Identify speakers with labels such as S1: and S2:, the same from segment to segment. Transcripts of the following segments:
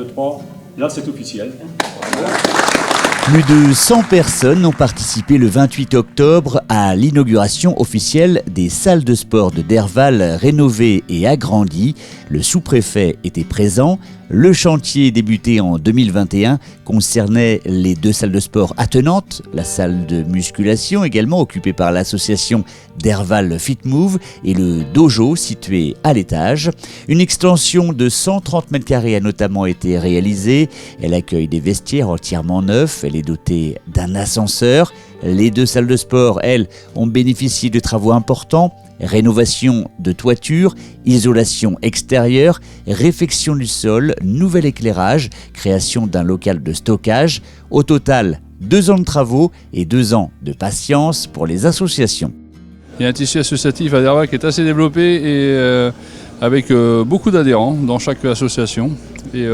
S1: 2, 3. Là, c'est officiel.
S2: Plus de 100 personnes ont participé le 28 octobre à l'inauguration officielle des salles de sport de Derval rénovées et agrandies. Le sous-préfet était présent. Le chantier débuté en 2021 concernait les 2 salles de sport attenantes, la salle de musculation également occupée par l'association Derval Fit Move et le dojo situé à l'étage. Une extension de 130 m² a notamment été réalisée. Elle accueille des vestiaires entièrement neufs. Elle est dotée d'un ascenseur. Les 2 salles de sport, elles, ont bénéficié de travaux importants. Rénovation de toiture, isolation extérieure, réfection du sol, nouvel éclairage, création d'un local de stockage. Au total, 2 ans de travaux et 2 ans de patience pour les associations.
S3: Il y a un tissu associatif à Derval qui est assez développé et avec beaucoup d'adhérents dans chaque association. Et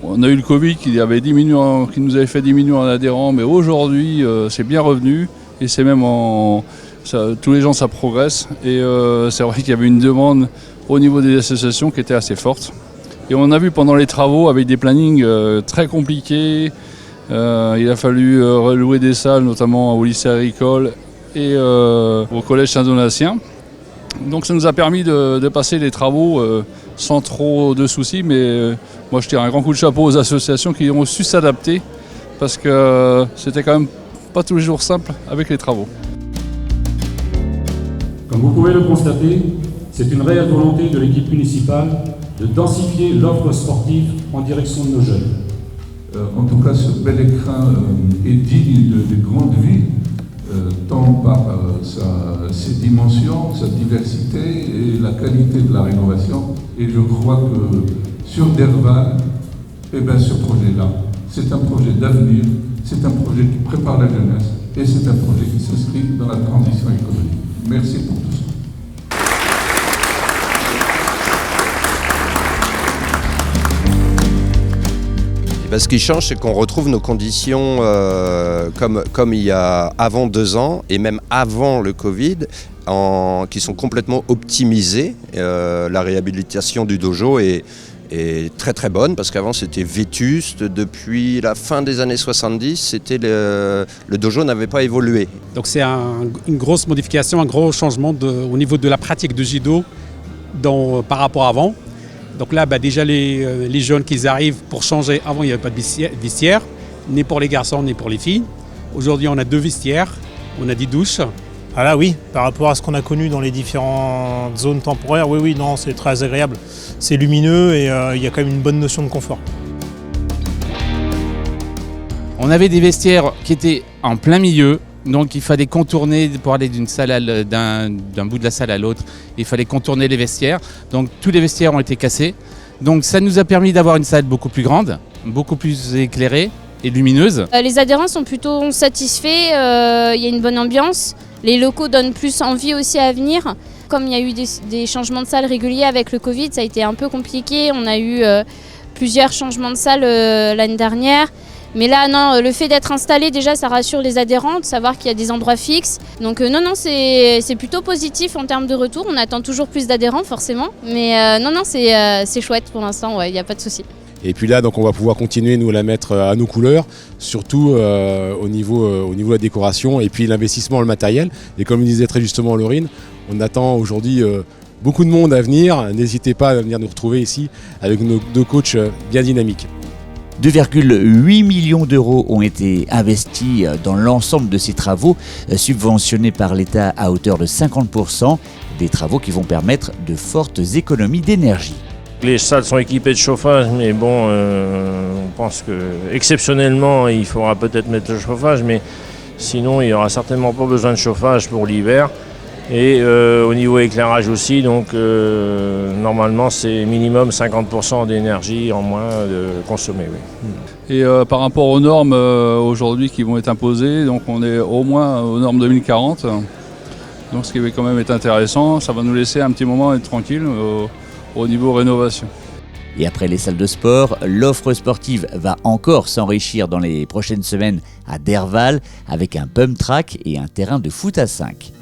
S3: on a eu le Covid qui nous avait fait diminuer en adhérents, mais aujourd'hui c'est bien revenu et c'est même tous les gens ça progresse. Et c'est vrai qu'il y avait une demande au niveau des associations qui était assez forte. Et on a vu pendant les travaux avec des plannings très compliqués, il a fallu relouer des salles notamment au lycée agricole et au collège Saint-Donatien. Donc ça nous a permis de passer les travaux sans trop de soucis, mais moi je tire un grand coup de chapeau aux associations qui ont su s'adapter parce que c'était quand même pas tous les jours simple avec les travaux.
S1: Comme vous pouvez le constater, c'est une réelle volonté de l'équipe municipale de densifier l'offre sportive en direction de nos jeunes.
S4: En tout cas, ce bel écrin est digne de grande vie, tant par ses dimensions, sa diversité et la qualité de la rénovation. Et je crois que sur Derval, ce projet-là, c'est un projet d'avenir, c'est un projet qui prépare la jeunesse et c'est un projet qui s'inscrit dans la transition économique. Merci pour tout ça.
S5: Ce qui change, c'est qu'on retrouve nos conditions comme il y a avant 2 ans et même avant le Covid, qui sont complètement optimisées. La réhabilitation du dojo est très très bonne parce qu'avant c'était vétuste. Depuis la fin des années 70, le dojo n'avait pas évolué.
S6: Donc c'est une grosse modification, un gros changement au niveau de la pratique de judo par rapport à avant. Donc là, déjà les jeunes qui arrivent pour changer, avant il n'y avait pas de vestiaire, ni pour les garçons ni pour les filles. Aujourd'hui on a 2 vestiaires, on a 10 douches.
S7: Ah là oui, par rapport à ce qu'on a connu dans les différentes zones temporaires, oui, non, c'est très agréable. C'est lumineux et il y a quand même une bonne notion de confort.
S8: On avait des vestiaires qui étaient en plein milieu, donc il fallait contourner pour aller d'un bout de la salle à l'autre. Il fallait contourner les vestiaires, donc tous les vestiaires ont été cassés. Donc ça nous a permis d'avoir une salle beaucoup plus grande, beaucoup plus éclairée et lumineuse.
S9: Les adhérents sont plutôt satisfaits, il y a une bonne ambiance. Les locaux donnent plus envie aussi à venir. Comme il y a eu des changements de salles réguliers avec le Covid, ça a été un peu compliqué. On a eu plusieurs changements de salles l'année dernière. Mais là, non, le fait d'être installé, déjà, ça rassure les adhérents, de savoir qu'il y a des endroits fixes. Donc non, c'est plutôt positif en termes de retour. On attend toujours plus d'adhérents, forcément. Mais non, c'est chouette pour l'instant, il n'y a pas de souci.
S10: Et puis là, donc, on va pouvoir continuer, nous, à la mettre à nos couleurs, surtout au niveau de la décoration et puis l'investissement, le matériel. Et comme disait très justement Laurine, on attend aujourd'hui beaucoup de monde à venir. N'hésitez pas à venir nous retrouver ici avec nos 2 coachs bien dynamiques.
S2: 2,8 millions d'euros ont été investis dans l'ensemble de ces travaux, subventionnés par l'État à hauteur de 50%, des travaux qui vont permettre de fortes économies d'énergie.
S11: Les salles sont équipées de chauffage, mais bon, on pense que exceptionnellement, il faudra peut-être mettre le chauffage, mais sinon, il n'y aura certainement pas besoin de chauffage pour l'hiver. Et au niveau éclairage aussi, donc normalement c'est minimum 50% d'énergie en moins de consommer. Oui.
S3: Et par rapport aux normes aujourd'hui qui vont être imposées, donc on est au moins aux normes 2040. Donc ce qui va quand même être intéressant, ça va nous laisser un petit moment être tranquille au niveau rénovation.
S2: Et après les salles de sport, l'offre sportive va encore s'enrichir dans les prochaines semaines à Derval avec un pump track et un terrain de foot à 5.